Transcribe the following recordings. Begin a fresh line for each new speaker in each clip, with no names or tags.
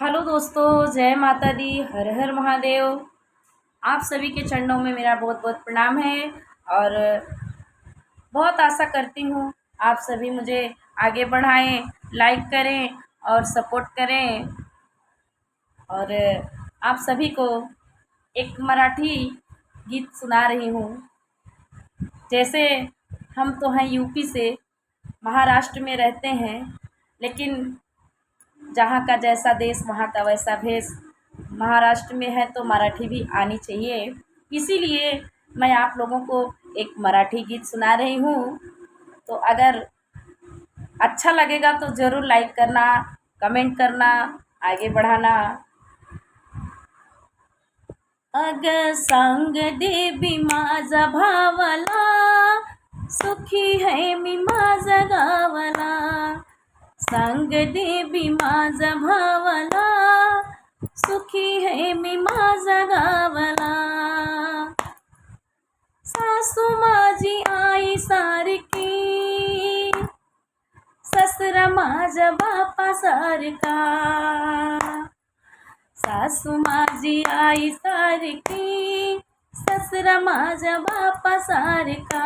Hello दोस्तों, जय माता दी, हर हर महादेव। आप सभी के चरणों में मेरा बहुत बहुत प्रणाम है। और बहुत आशा करती हूँ आप सभी मुझे आगे बढ़ाएं, लाइक करें और सपोर्ट करें। और आप सभी को एक मराठी गीत सुना रही हूँ। जैसे हम तो हैं यूपी से, महाराष्ट्र में रहते हैं, लेकिन जहाँ का जैसा देश वहाँ का वैसा भेष। महाराष्ट्र में है तो मराठी भी आनी चाहिए। इसीलिए मैं आप लोगों को एक मराठी गीत सुना रही हूँ। तो अगर अच्छा लगेगा तो ज़रूर लाइक करना, कमेंट करना, आगे बढ़ाना। अग सांग देवी माझा भावला, सुखी है मी माझा गावला। सांग देवी माझा भावला, सुखी है मी माझा गावला। सासू माझी आई सारखी, ससरा माझ्या बापा सारखा। सासू माझी आई सारखी, ससरा माझ्या बापा सारखा।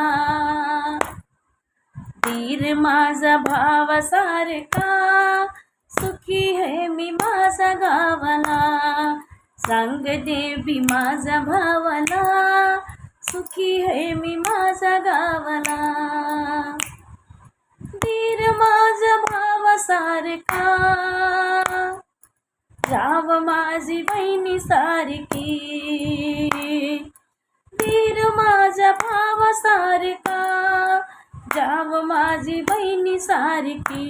दीर माझा भाव सारखा, सुखी है मी माझा गावला। सांग देवी माझा भावला, सुखी है मी माझा गावला। दीर माझा भाव सारखा, जाव माझी बहिणी सारखी। दीर माझा भाव सारखा, जाव माझी बहिणी सारखी।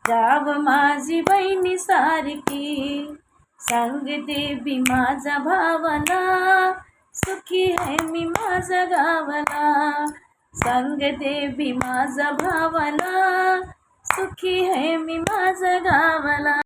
जाव माझी बहिणी सारखी। सांग देवी माझा भावला, सुखी है मी माझा गावला। सांग देवी माझा भावला, सुखी है मी माझा गावला।